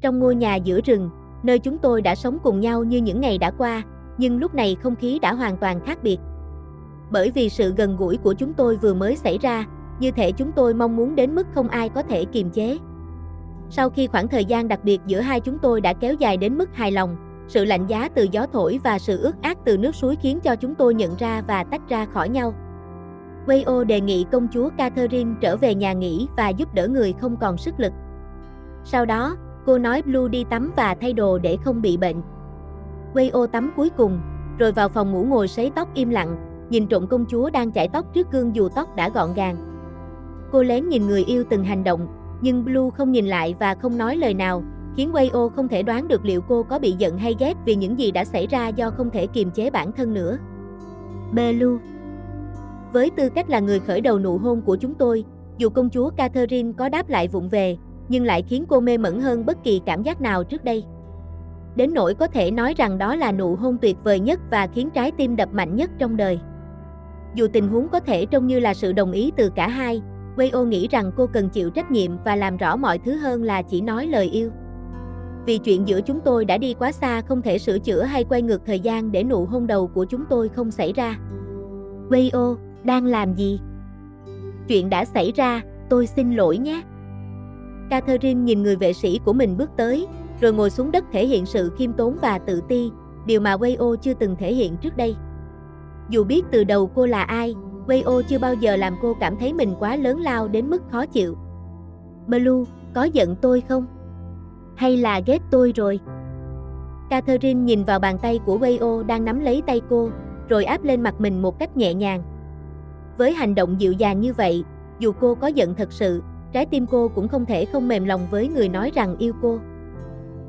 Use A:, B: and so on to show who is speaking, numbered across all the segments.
A: Trong ngôi nhà giữa rừng, nơi chúng tôi đã sống cùng nhau như những ngày đã qua, nhưng lúc này không khí đã hoàn toàn khác biệt. Bởi vì sự gần gũi của chúng tôi vừa mới xảy ra, như thể chúng tôi mong muốn đến mức không ai có thể kiềm chế. Sau khi khoảng thời gian đặc biệt giữa hai chúng tôi đã kéo dài đến mức hài lòng, sự lạnh giá từ gió thổi và sự ướt át từ nước suối khiến cho chúng tôi nhận ra và tách ra khỏi nhau. Wayo đề nghị công chúa Catherine trở về nhà nghỉ và giúp đỡ người không còn sức lực. Sau đó, cô nói Blue đi tắm và thay đồ để không bị bệnh. Wayo tắm cuối cùng, rồi vào phòng ngủ ngồi sấy tóc im lặng, nhìn trộm công chúa đang chải tóc trước gương dù tóc đã gọn gàng. Cô lén nhìn người yêu từng hành động, nhưng Blue không nhìn lại và không nói lời nào, khiến Wayo không thể đoán được liệu cô có bị giận hay ghét vì những gì đã xảy ra do không thể kiềm chế bản thân nữa. Blue. Với tư cách là người khởi đầu nụ hôn của chúng tôi, dù công chúa Catherine có đáp lại vụng về, nhưng lại khiến cô mê mẩn hơn bất kỳ cảm giác nào trước đây. Đến nỗi có thể nói rằng đó là nụ hôn tuyệt vời nhất và khiến trái tim đập mạnh nhất trong đời. Dù tình huống có thể trông như là sự đồng ý từ cả hai, Wayo nghĩ rằng cô cần chịu trách nhiệm và làm rõ mọi thứ hơn là chỉ nói lời yêu. Vì chuyện giữa chúng tôi đã đi quá xa không thể sửa chữa hay quay ngược thời gian để nụ hôn đầu của chúng tôi không xảy ra. Wayo, đang làm gì? Chuyện đã xảy ra, tôi xin lỗi nhé. Catherine nhìn người vệ sĩ của mình bước tới, rồi ngồi xuống đất thể hiện sự khiêm tốn và tự ti, điều mà Wayo chưa từng thể hiện trước đây. Dù biết từ đầu cô là ai, Wayo chưa bao giờ làm cô cảm thấy mình quá lớn lao đến mức khó chịu. Blue, có giận tôi không? Hay là ghét tôi rồi? Catherine nhìn vào bàn tay của Wayo đang nắm lấy tay cô, rồi áp lên mặt mình một cách nhẹ nhàng. Với hành động dịu dàng như vậy, dù cô có giận thật sự, trái tim cô cũng không thể không mềm lòng với người nói rằng yêu cô.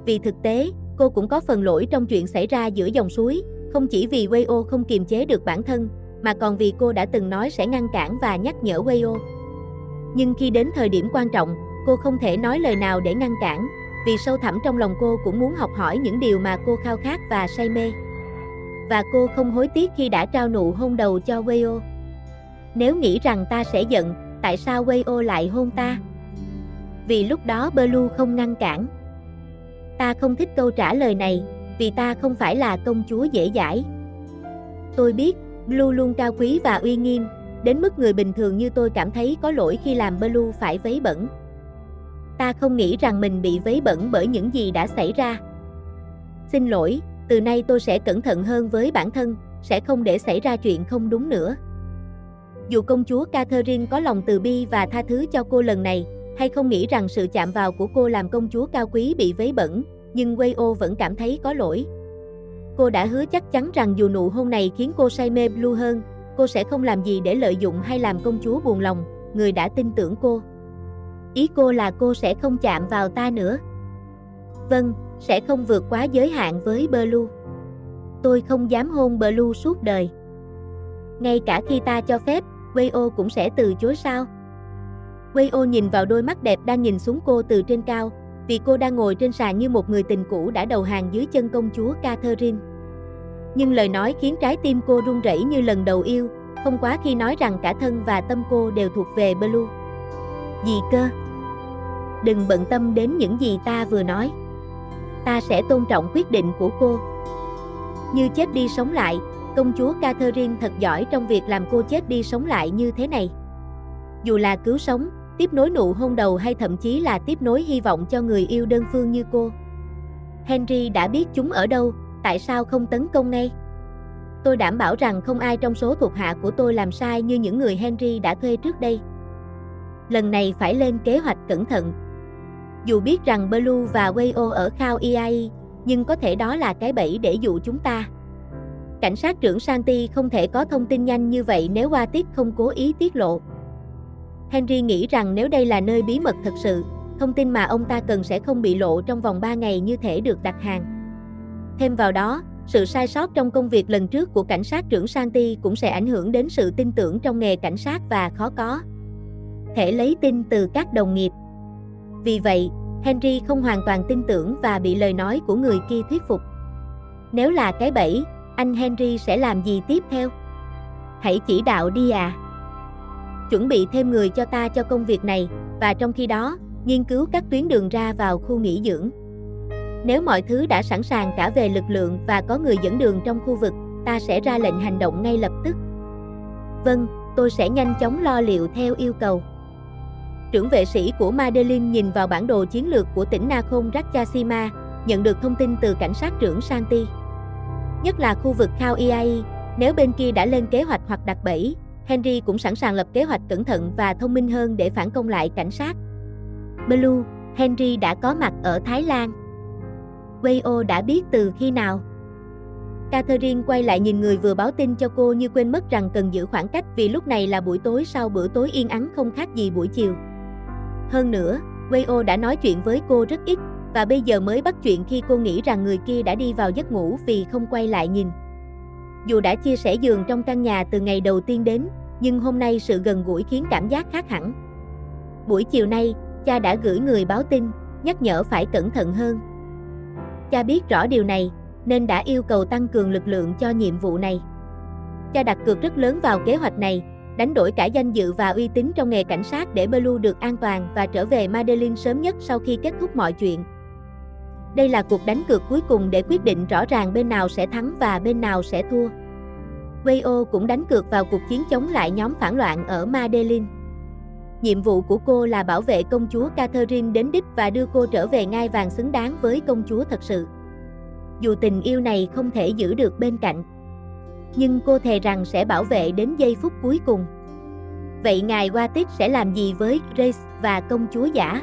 A: Vì thực tế, cô cũng có phần lỗi trong chuyện xảy ra giữa dòng suối, không chỉ vì Wayo không kiềm chế được bản thân, mà còn vì cô đã từng nói sẽ ngăn cản và nhắc nhở Wayo. Nhưng khi đến thời điểm quan trọng, cô không thể nói lời nào để ngăn cản, vì sâu thẳm trong lòng cô cũng muốn học hỏi những điều mà cô khao khát và say mê. Và cô không hối tiếc khi đã trao nụ hôn đầu cho Wayo. Nếu nghĩ rằng ta sẽ giận, tại sao Wayo lại hôn ta? Vì lúc đó Blue không ngăn cản. Ta không thích câu trả lời này, vì ta không phải là công chúa dễ dãi. Tôi biết, Blue luôn cao quý và uy nghiêm, đến mức người bình thường như tôi cảm thấy có lỗi khi làm Blue phải vấy bẩn. Ta không nghĩ rằng mình bị vấy bẩn bởi những gì đã xảy ra. Xin lỗi, từ nay tôi sẽ cẩn thận hơn với bản thân, sẽ không để xảy ra chuyện không đúng nữa. Dù công chúa Catherine có lòng từ bi và tha thứ cho cô lần này, hay không nghĩ rằng sự chạm vào của cô làm công chúa cao quý bị vấy bẩn, nhưng Wayo vẫn cảm thấy có lỗi. Cô đã hứa chắc chắn rằng dù nụ hôn này khiến cô say mê Blue hơn, cô sẽ không làm gì để lợi dụng hay làm công chúa buồn lòng, người đã tin tưởng cô. Ý cô là cô sẽ không chạm vào ta nữa. Vâng, sẽ không vượt quá giới hạn với Blue. Tôi không dám hôn Blue suốt đời. Ngay cả khi ta cho phép, Wayo cũng sẽ từ chối sao? Wayo nhìn vào đôi mắt đẹp đang nhìn xuống cô từ trên cao, vì cô đang ngồi trên sàn như một người tình cũ đã đầu hàng dưới chân công chúa Catherine. Nhưng lời nói khiến trái tim cô run rẩy như lần đầu yêu, không quá khi nói rằng cả thân và tâm cô đều thuộc về Blue. Gì cơ? Đừng bận tâm đến những gì ta vừa nói. Ta sẽ tôn trọng quyết định của cô. Như chết đi sống lại, công chúa Catherine thật giỏi trong việc làm cô chết đi sống lại như thế này. Dù là cứu sống, tiếp nối nụ hôn đầu hay thậm chí là tiếp nối hy vọng cho người yêu đơn phương như cô. Henry đã biết chúng ở đâu, tại sao không tấn công ngay? Tôi đảm bảo rằng không ai trong số thuộc hạ của tôi làm sai như những người Henry đã thuê trước đây. Lần này phải lên kế hoạch cẩn thận. Dù biết rằng Blue và Wayo ở Khao Iai, nhưng có thể đó là cái bẫy để dụ chúng ta. Cảnh sát trưởng Shanti không thể có thông tin nhanh như vậy nếu Watit không cố ý tiết lộ. Henry nghĩ rằng nếu đây là nơi bí mật thật sự, thông tin mà ông ta cần sẽ không bị lộ trong vòng 3 ngày như thể được đặt hàng. Thêm vào đó, sự sai sót trong công việc lần trước của cảnh sát trưởng Shanti cũng sẽ ảnh hưởng đến sự tin tưởng trong nghề cảnh sát và khó có thể lấy tin từ các đồng nghiệp. Vì vậy, Henry không hoàn toàn tin tưởng và bị lời nói của người kia thuyết phục. Nếu là cái bẫy, anh Henry sẽ làm gì tiếp theo? Hãy chỉ đạo đi à. Chuẩn bị thêm người cho ta cho công việc này, và trong khi đó, nghiên cứu các tuyến đường ra vào khu nghỉ dưỡng. Nếu mọi thứ đã sẵn sàng cả về lực lượng và có người dẫn đường trong khu vực, ta sẽ ra lệnh hành động ngay lập tức. Vâng, tôi sẽ nhanh chóng lo liệu theo yêu cầu. Trưởng vệ sĩ của Madeline nhìn vào bản đồ chiến lược của tỉnh Nakhon Ratchasima, nhận được thông tin từ cảnh sát trưởng Shanti. Nhất là khu vực Khao Iai, nếu bên kia đã lên kế hoạch hoặc đặt bẫy, Henry cũng sẵn sàng lập kế hoạch cẩn thận và thông minh hơn để phản công lại cảnh sát. Blue, Henry đã có mặt ở Thái Lan. Wayo đã biết từ khi nào? Catherine quay lại nhìn người vừa báo tin cho cô như quên mất rằng cần giữ khoảng cách vì lúc này là buổi tối sau bữa tối yên ắng không khác gì buổi chiều. Hơn nữa, Wayo đã nói chuyện với cô rất ít, và bây giờ mới bắt chuyện khi cô nghĩ rằng người kia đã đi vào giấc ngủ vì không quay lại nhìn. Dù đã chia sẻ giường trong căn nhà từ ngày đầu tiên đến, nhưng hôm nay sự gần gũi khiến cảm giác khác hẳn. Buổi chiều nay, cha đã gửi người báo tin, nhắc nhở phải cẩn thận hơn. Cha biết rõ điều này, nên đã yêu cầu tăng cường lực lượng cho nhiệm vụ này. Cha đặt cược rất lớn vào kế hoạch này, đánh đổi cả danh dự và uy tín trong nghề cảnh sát để Blue được an toàn và trở về Madeline sớm nhất sau khi kết thúc mọi chuyện. Đây là cuộc đánh cược cuối cùng để quyết định rõ ràng bên nào sẽ thắng và bên nào sẽ thua. Wayo cũng đánh cược vào cuộc chiến chống lại nhóm phản loạn ở Madeline. Nhiệm vụ của cô là bảo vệ công chúa Catherine đến đích và đưa cô trở về ngai vàng xứng đáng với công chúa thật sự. Dù tình yêu này không thể giữ được bên cạnh, nhưng cô thề rằng sẽ bảo vệ đến giây phút cuối cùng. Vậy ngài Watit sẽ làm gì với Grace và công chúa giả?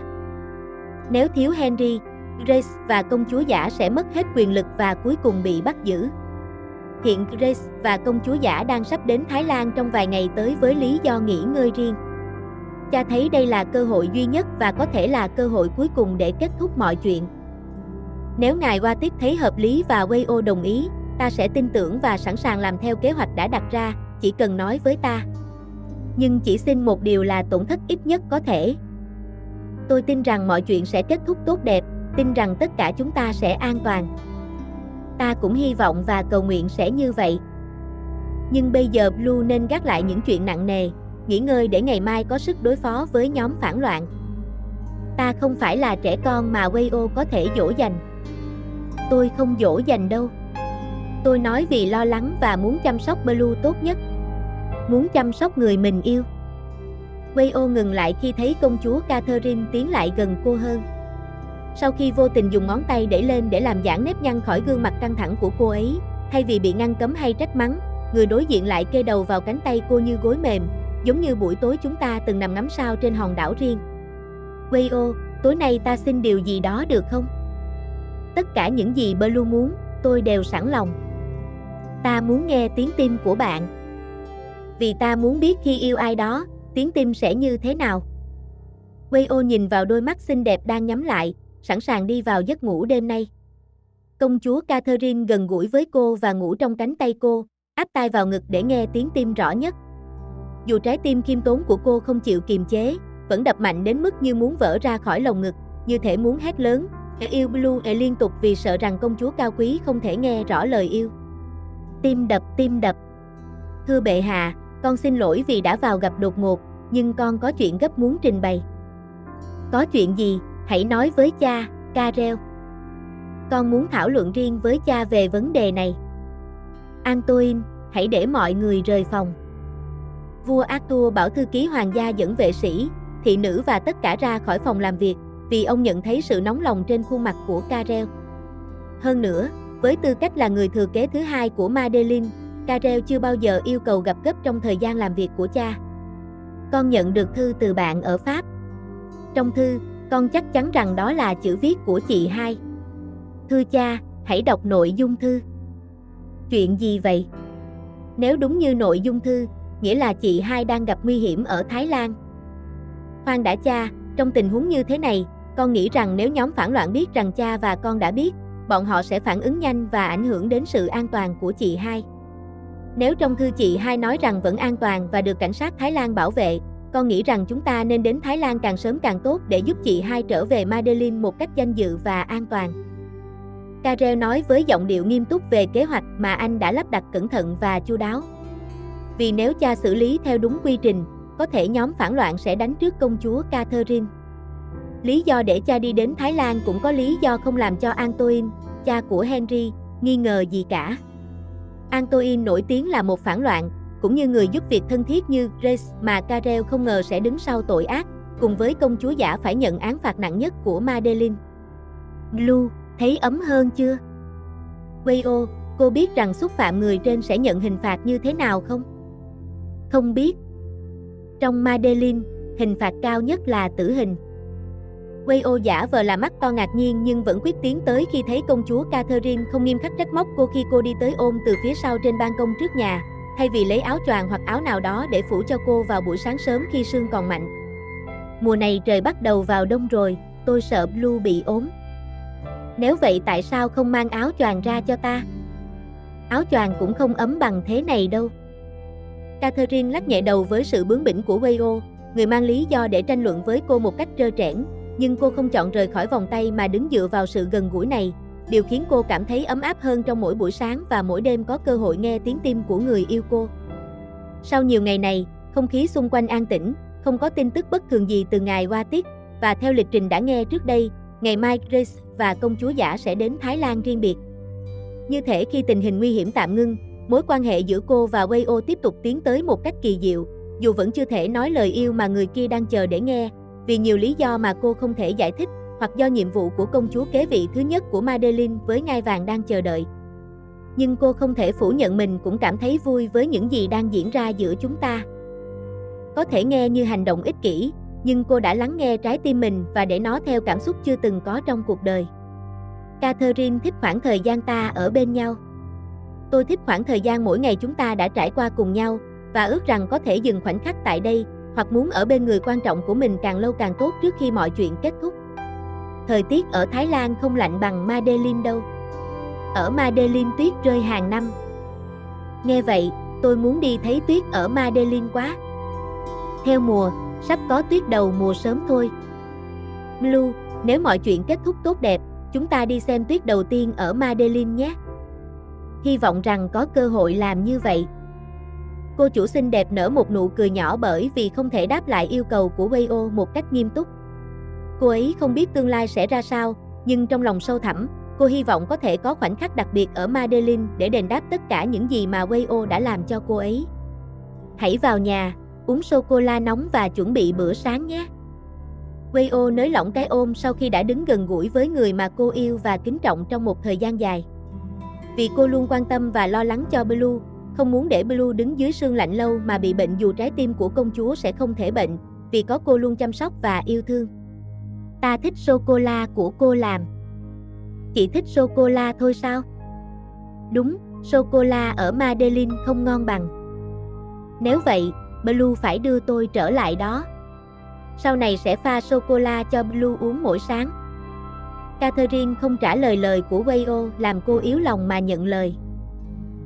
A: Nếu thiếu Henry, Grace và công chúa giả sẽ mất hết quyền lực và cuối cùng bị bắt giữ. Hiện Grace và công chúa giả đang sắp đến Thái Lan trong vài ngày tới với lý do nghỉ ngơi riêng. Cha thấy đây là cơ hội duy nhất và có thể là cơ hội cuối cùng để kết thúc mọi chuyện. Nếu ngài Watit thấy hợp lý và Wayo đồng ý, ta sẽ tin tưởng và sẵn sàng làm theo kế hoạch đã đặt ra, chỉ cần nói với ta. Nhưng chỉ xin một điều là tổn thất ít nhất có thể. Tôi tin rằng mọi chuyện sẽ kết thúc tốt đẹp, tin rằng tất cả chúng ta sẽ an toàn. Ta cũng hy vọng và cầu nguyện sẽ như vậy. Nhưng bây giờ Blue nên gác lại những chuyện nặng nề, nghỉ ngơi để ngày mai có sức đối phó với nhóm phản loạn. Ta không phải là trẻ con mà Wayo có thể dỗ dành. Tôi không dỗ dành đâu. Tôi nói vì lo lắng và muốn chăm sóc Blue tốt nhất. Muốn chăm sóc người mình yêu. Wayo ngừng lại khi thấy công chúa Catherine tiến lại gần cô hơn. Sau khi vô tình dùng ngón tay đẩy lên để làm giãn nếp nhăn khỏi gương mặt căng thẳng của cô ấy, thay vì bị ngăn cấm hay trách mắng, người đối diện lại kê đầu vào cánh tay cô như gối mềm, giống như buổi tối chúng ta từng nằm ngắm sao trên hòn đảo riêng. Wayo, tối nay ta xin điều gì đó được không? Tất cả những gì Blue muốn, tôi đều sẵn lòng. Ta muốn nghe tiếng tim của bạn. Vì ta muốn biết khi yêu ai đó, tiếng tim sẽ như thế nào. Wayo nhìn vào đôi mắt xinh đẹp đang nhắm lại, sẵn sàng đi vào giấc ngủ đêm nay. Công chúa Catherine gần gũi với cô và ngủ trong cánh tay cô, áp tai vào ngực để nghe tiếng tim rõ nhất. Dù trái tim khiêm tốn của cô không chịu kiềm chế, vẫn đập mạnh đến mức như muốn vỡ ra khỏi lồng ngực, như thể muốn hét lớn, yêu Blue liên tục vì sợ rằng công chúa cao quý không thể nghe rõ lời yêu. Tim đập. Thưa bệ hạ, con xin lỗi vì đã vào gặp đột ngột, nhưng con có chuyện gấp muốn trình bày. Có chuyện gì, hãy nói với cha, Karel. Con muốn thảo luận riêng với cha về vấn đề này. Antoine, hãy để mọi người rời phòng. Vua Arthur bảo thư ký hoàng gia dẫn vệ sĩ, thị nữ và tất cả ra khỏi phòng làm việc, vì ông nhận thấy sự nóng lòng trên khuôn mặt của Karel. Hơn nữa, với tư cách là người thừa kế thứ hai của Madeline, Karel chưa bao giờ yêu cầu gặp gấp trong thời gian làm việc của cha. Con nhận được thư từ bạn ở Pháp. Trong thư, con chắc chắn rằng đó là chữ viết của chị hai. Thưa cha, hãy đọc nội dung thư. Chuyện gì vậy? Nếu đúng như nội dung thư, nghĩa là chị hai đang gặp nguy hiểm ở Thái Lan. Khoan đã cha, trong tình huống như thế này, con nghĩ rằng nếu nhóm phản loạn biết rằng cha và con đã biết, bọn họ sẽ phản ứng nhanh và ảnh hưởng đến sự an toàn của chị hai. Nếu trong thư chị hai nói rằng vẫn an toàn và được cảnh sát Thái Lan bảo vệ, con nghĩ rằng chúng ta nên đến Thái Lan càng sớm càng tốt để giúp chị hai trở về Madeline một cách danh dự và an toàn. Karel nói với giọng điệu nghiêm túc về kế hoạch mà anh đã lắp đặt cẩn thận và chu đáo. Vì nếu cha xử lý theo đúng quy trình, có thể nhóm phản loạn sẽ đánh trước công chúa Catherine. Lý do để cha đi đến Thái Lan cũng có lý do không làm cho Antoine, cha của Henry, nghi ngờ gì cả. Antoine nổi tiếng là một phản loạn, cũng như người giúp việc thân thiết như Grace mà Carel không ngờ sẽ đứng sau tội ác, cùng với công chúa giả phải nhận án phạt nặng nhất của Madeleine. Blue, thấy ấm hơn chưa? Wayo, cô biết rằng xúc phạm người trên sẽ nhận hình phạt như thế nào không? Không biết. Trong Madeleine, hình phạt cao nhất là tử hình. Wayo giả vờ là mắt to ngạc nhiên nhưng vẫn quyết tiến tới khi thấy công chúa Catherine không nghiêm khắc trách móc cô khi cô đi tới ôm từ phía sau trên ban công trước nhà, thay vì lấy áo choàng hoặc áo nào đó để phủ cho cô vào buổi sáng sớm khi sương còn mạnh. Mùa này trời bắt đầu vào đông rồi, tôi sợ Blue bị ốm. Nếu vậy tại sao không mang áo choàng ra cho ta? Áo choàng cũng không ấm bằng thế này đâu. Catherine lắc nhẹ đầu với sự bướng bỉnh của Wayo, người mang lý do để tranh luận với cô một cách trơ trẽn, nhưng cô không chọn rời khỏi vòng tay mà đứng dựa vào sự gần gũi này, điều khiến cô cảm thấy ấm áp hơn trong mỗi buổi sáng và mỗi đêm có cơ hội nghe tiếng tim của người yêu cô. Sau nhiều ngày này, không khí xung quanh an tĩnh, không có tin tức bất thường gì từ ngài Watit, và theo lịch trình đã nghe trước đây, ngày mai Grace và công chúa giả sẽ đến Thái Lan riêng biệt. Như thể khi tình hình nguy hiểm tạm ngưng, mối quan hệ giữa cô và Wayo tiếp tục tiến tới một cách kỳ diệu, dù vẫn chưa thể nói lời yêu mà người kia đang chờ để nghe, vì nhiều lý do mà cô không thể giải thích, hoặc do nhiệm vụ của công chúa kế vị thứ nhất của Madeleine với ngai vàng đang chờ đợi. Nhưng cô không thể phủ nhận mình cũng cảm thấy vui với những gì đang diễn ra giữa chúng ta. Có thể nghe như hành động ích kỷ, nhưng cô đã lắng nghe trái tim mình và để nó theo cảm xúc chưa từng có trong cuộc đời. Catherine thích khoảng thời gian ta ở bên nhau. Tôi thích khoảng thời gian mỗi ngày chúng ta đã trải qua cùng nhau, và ước rằng có thể dừng khoảnh khắc tại đây, hoặc muốn ở bên người quan trọng của mình càng lâu càng tốt trước khi mọi chuyện kết thúc. Thời tiết ở Thái Lan không lạnh bằng Madeleine đâu. Ở Madeleine tuyết rơi hàng năm. Nghe vậy, tôi muốn đi thấy tuyết ở Madeleine quá. Theo mùa, sắp có tuyết đầu mùa sớm thôi. Blue, nếu mọi chuyện kết thúc tốt đẹp, chúng ta đi xem tuyết đầu tiên ở Madeleine nhé. Hy vọng rằng có cơ hội làm như vậy. Cô chủ xinh đẹp nở một nụ cười nhỏ bởi vì không thể đáp lại yêu cầu của Wayo một cách nghiêm túc. Cô ấy không biết tương lai sẽ ra sao, nhưng trong lòng sâu thẳm, cô hy vọng có thể có khoảnh khắc đặc biệt ở Madeleine để đền đáp tất cả những gì mà Wayo đã làm cho cô ấy. Hãy vào nhà, uống sô-cô-la nóng và chuẩn bị bữa sáng nhé. Wayo nới lỏng cái ôm sau khi đã đứng gần gũi với người mà cô yêu và kính trọng trong một thời gian dài. Vì cô luôn quan tâm và lo lắng cho Blue, không muốn để Blue đứng dưới sương lạnh lâu mà bị bệnh dù trái tim của công chúa sẽ không thể bệnh, vì có cô luôn chăm sóc và yêu thương. Ta thích sô-cô-la của cô làm. Chị thích sô-cô-la thôi sao? Đúng, sô-cô-la ở Madeleine không ngon bằng. Nếu vậy, Blue phải đưa tôi trở lại đó. Sau này sẽ pha sô-cô-la cho Blue uống mỗi sáng. Catherine không trả lời lời của Wayo làm cô yếu lòng mà nhận lời.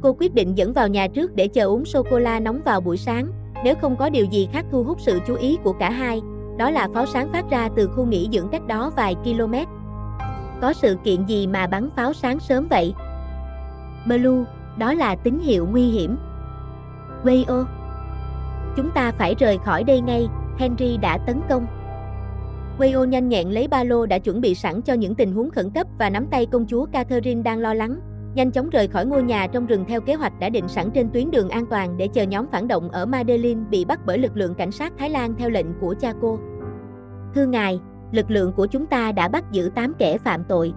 A: Cô quyết định dẫn vào nhà trước để chờ uống sô-cô-la nóng vào buổi sáng, nếu không có điều gì khác thu hút sự chú ý của cả hai, đó là pháo sáng phát ra từ khu nghỉ dưỡng cách đó vài km. Có sự kiện gì mà bắn pháo sáng sớm vậy? Blue, đó là tín hiệu nguy hiểm. Wayo, chúng ta phải rời khỏi đây ngay, Henry đã tấn công. Wayo nhanh nhẹn lấy ba lô đã chuẩn bị sẵn cho những tình huống khẩn cấp và nắm tay công chúa Catherine đang lo lắng, nhanh chóng rời khỏi ngôi nhà trong rừng theo kế hoạch đã định sẵn trên tuyến đường an toàn để chờ nhóm phản động ở Madeleine bị bắt bởi lực lượng cảnh sát Thái Lan theo lệnh của cha cô. Thưa ngài, lực lượng của chúng ta đã bắt giữ 8 kẻ phạm tội.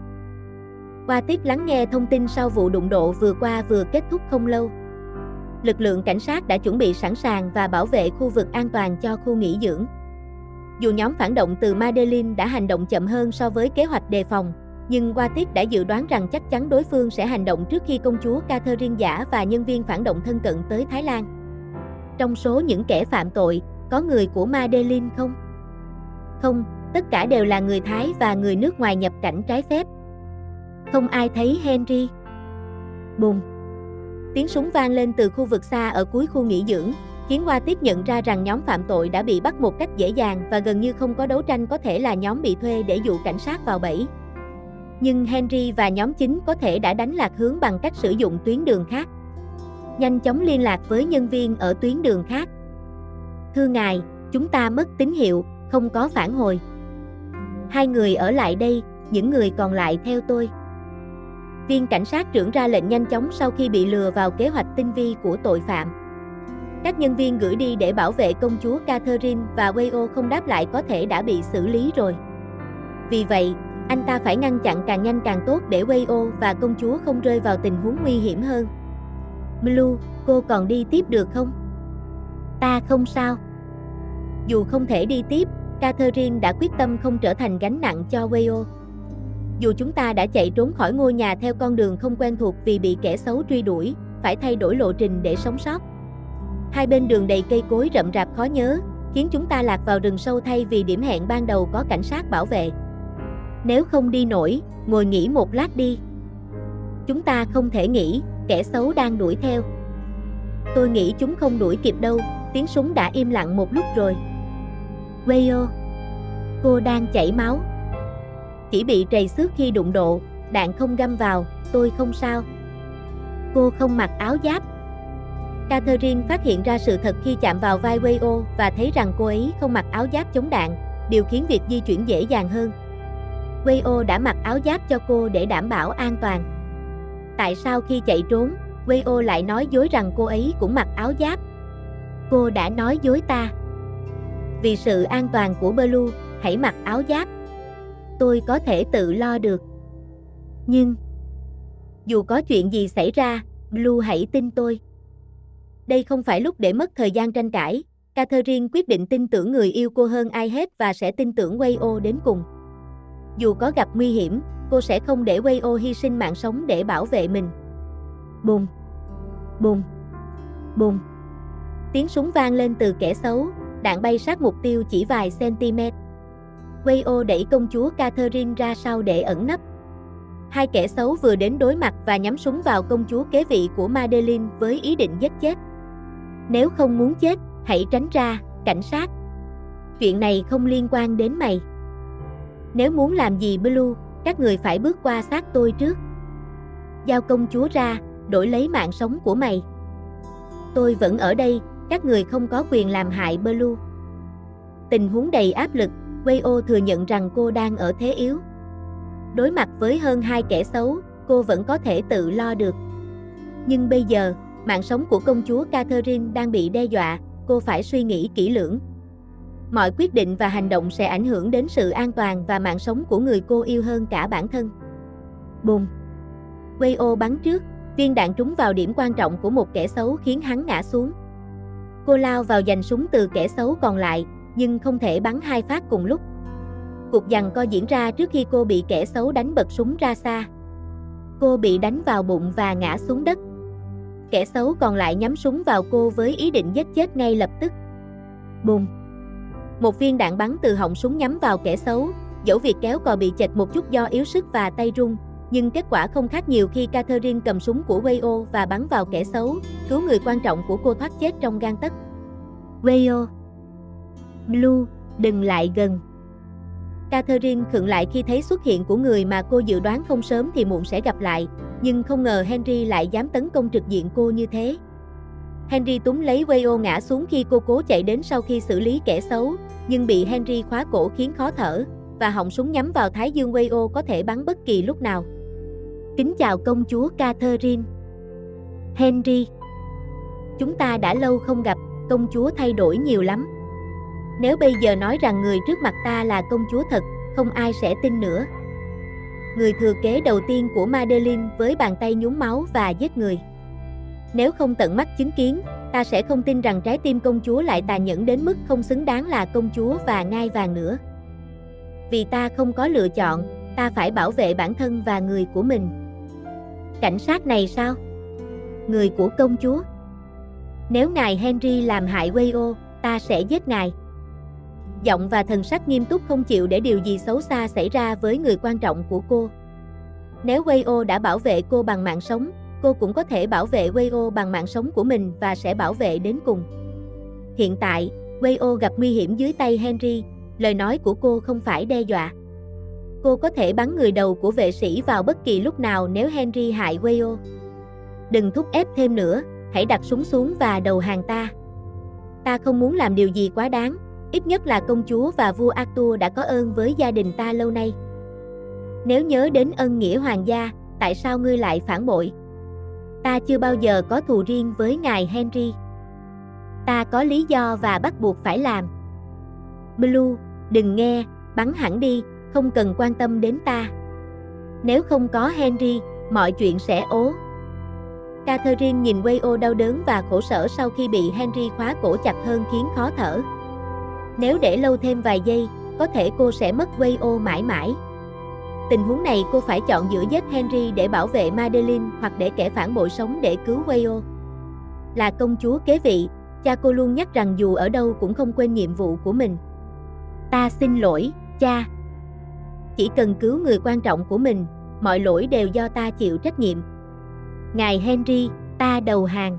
A: Watit lắng nghe thông tin sau vụ đụng độ vừa qua vừa kết thúc không lâu. Lực lượng cảnh sát đã chuẩn bị sẵn sàng và bảo vệ khu vực an toàn cho khu nghỉ dưỡng. Dù nhóm phản động từ Madeleine đã hành động chậm hơn so với kế hoạch đề phòng, nhưng Watit đã dự đoán rằng chắc chắn đối phương sẽ hành động trước khi công chúa Catherine giả và nhân viên phản động thân cận tới Thái Lan. Trong số những kẻ phạm tội, có người của Madeleine không? Không, tất cả đều là người Thái và người nước ngoài nhập cảnh trái phép. Không ai thấy Henry. Bùm! Tiếng súng vang lên từ khu vực xa ở cuối khu nghỉ dưỡng, khiến Watit nhận ra rằng nhóm phạm tội đã bị bắt một cách dễ dàng và gần như không có đấu tranh, có thể là nhóm bị thuê để dụ cảnh sát vào bẫy. Nhưng Henry và nhóm chính có thể đã đánh lạc hướng bằng cách sử dụng tuyến đường khác. Nhanh chóng liên lạc với nhân viên ở tuyến đường khác. Thưa ngài, chúng ta mất tín hiệu, không có phản hồi. Hai người ở lại đây, những người còn lại theo tôi. Viên cảnh sát trưởng ra lệnh nhanh chóng sau khi bị lừa vào kế hoạch tinh vi của tội phạm. Các nhân viên gửi đi để bảo vệ công chúa Catherine và Wayo không đáp lại có thể đã bị xử lý rồi. Vì vậy, anh ta phải ngăn chặn càng nhanh càng tốt để Wayo và công chúa không rơi vào tình huống nguy hiểm hơn. Blue, cô còn đi tiếp được không? Ta không sao. Dù không thể đi tiếp, Catherine đã quyết tâm không trở thành gánh nặng cho Wayo. Dù chúng ta đã chạy trốn khỏi ngôi nhà theo con đường không quen thuộc vì bị kẻ xấu truy đuổi, phải thay đổi lộ trình để sống sót. Hai bên đường đầy cây cối rậm rạp khó nhớ, khiến chúng ta lạc vào rừng sâu thay vì điểm hẹn ban đầu có cảnh sát bảo vệ. Nếu không đi nổi, ngồi nghỉ một lát đi. Chúng ta không thể nghỉ, kẻ xấu đang đuổi theo. Tôi nghĩ chúng không đuổi kịp đâu, tiếng súng đã im lặng một lúc rồi. Wayo, cô đang chảy máu. Chỉ bị trầy xước khi đụng độ, đạn không găm vào, tôi không sao. Cô không mặc áo giáp. Catherine phát hiện ra sự thật khi chạm vào vai Wayo và thấy rằng cô ấy không mặc áo giáp chống đạn, điều khiến việc di chuyển dễ dàng hơn. Wayo đã mặc áo giáp cho cô để đảm bảo an toàn. Tại sao khi chạy trốn, Wayo lại nói dối rằng cô ấy cũng mặc áo giáp? Cô đã nói dối ta. Vì sự an toàn của Blue, hãy mặc áo giáp. Tôi có thể tự lo được. Nhưng, dù có chuyện gì xảy ra, Blue hãy tin tôi. Đây không phải lúc để mất thời gian tranh cãi. Catherine quyết định tin tưởng người yêu cô hơn ai hết và sẽ tin tưởng Wayo đến cùng. Dù có gặp nguy hiểm, cô sẽ không để Wayo hy sinh mạng sống để bảo vệ mình. Bùm, bùm, bùm. Tiếng súng vang lên từ kẻ xấu, đạn bay sát mục tiêu chỉ vài cm. Wayo đẩy công chúa Catherine ra sau để ẩn nấp. Hai kẻ xấu vừa đến đối mặt và nhắm súng vào công chúa kế vị của Madeleine với ý định giết chết. Nếu không muốn chết, hãy tránh ra, cảnh sát. Chuyện này không liên quan đến mày. Nếu muốn làm gì Blue, các người phải bước qua xác tôi trước. Giao công chúa ra, đổi lấy mạng sống của mày. Tôi vẫn ở đây, các người không có quyền làm hại Blue. Tình huống đầy áp lực, Wayo thừa nhận rằng cô đang ở thế yếu. Đối mặt với hơn hai kẻ xấu, cô vẫn có thể tự lo được. Nhưng bây giờ, mạng sống của công chúa Catherine đang bị đe dọa, cô phải suy nghĩ kỹ lưỡng. Mọi quyết định và hành động sẽ ảnh hưởng đến sự an toàn và mạng sống của người cô yêu hơn cả bản thân. Bùm! Wayo bắn trước, viên đạn trúng vào điểm quan trọng của một kẻ xấu khiến hắn ngã xuống. Cô lao vào giành súng từ kẻ xấu còn lại, nhưng không thể bắn hai phát cùng lúc. Cuộc giằng co diễn ra trước khi cô bị kẻ xấu đánh bật súng ra xa. Cô bị đánh vào bụng và ngã xuống đất. Kẻ xấu còn lại nhắm súng vào cô với ý định giết chết ngay lập tức. Bùm! Một viên đạn bắn từ họng súng nhắm vào kẻ xấu, dẫu việc kéo cò bị chệch một chút do yếu sức và tay run, nhưng kết quả không khác nhiều khi Catherine cầm súng của Wayo và bắn vào kẻ xấu, cứu người quan trọng của cô thoát chết trong gang tấc. Wayo! Blue, đừng lại gần. Catherine khựng lại khi thấy xuất hiện của người mà cô dự đoán không sớm thì muộn sẽ gặp lại, nhưng không ngờ Henry lại dám tấn công trực diện cô như thế. Henry túm lấy Wayo ngã xuống khi cô cố chạy đến sau khi xử lý kẻ xấu, nhưng bị Henry khóa cổ khiến khó thở, và họng súng nhắm vào thái dương Wayo có thể bắn bất kỳ lúc nào. Kính chào công chúa Catherine. Henry. Chúng ta đã lâu không gặp, công chúa thay đổi nhiều lắm. Nếu bây giờ nói rằng người trước mặt ta là công chúa thật, không ai sẽ tin nữa. Người thừa kế đầu tiên của Madeleine với bàn tay nhuốm máu và giết người. Nếu không tận mắt chứng kiến, ta sẽ không tin rằng trái tim công chúa lại tàn nhẫn đến mức không xứng đáng là công chúa và ngai vàng nữa. Vì ta không có lựa chọn, ta phải bảo vệ bản thân và người của mình. Cảnh sát này sao? Người của công chúa. Nếu ngài Henry làm hại Wayo, ta sẽ giết ngài. Giọng và thần sắc nghiêm túc không chịu để điều gì xấu xa xảy ra với người quan trọng của cô. Nếu Wayo đã bảo vệ cô bằng mạng sống, cô cũng có thể bảo vệ Wayo bằng mạng sống của mình và sẽ bảo vệ đến cùng. Hiện tại, Wayo gặp nguy hiểm dưới tay Henry, lời nói của cô không phải đe dọa. Cô có thể bắn người đầu của vệ sĩ vào bất kỳ lúc nào nếu Henry hại Wayo. Đừng thúc ép thêm nữa, hãy đặt súng xuống và đầu hàng ta. Ta không muốn làm điều gì quá đáng, Ít nhất là công chúa và vua Arthur đã có ơn với gia đình ta lâu nay. Nếu nhớ đến ân nghĩa hoàng gia, tại sao ngươi lại phản bội? Ta chưa bao giờ có thù riêng với ngài Henry. Ta có lý do và bắt buộc phải làm. Blue, đừng nghe, bắn hẳn đi, không cần quan tâm đến ta. Nếu không có Henry, mọi chuyện sẽ ố. Catherine nhìn Wayo đau đớn và khổ sở sau khi bị Henry khóa cổ chặt hơn khiến khó thở. Nếu để lâu thêm vài giây, có thể cô sẽ mất Wayo mãi mãi. Tình huống này cô phải chọn giữa giết Henry để bảo vệ Madeleine hoặc để kẻ phản bội sống để cứu Wayo. Là công chúa kế vị, cha cô luôn nhắc rằng dù ở đâu cũng không quên nhiệm vụ của mình. Ta xin lỗi, cha. Chỉ cần cứu người quan trọng của mình, mọi lỗi đều do ta chịu trách nhiệm. Ngài Henry, ta đầu hàng.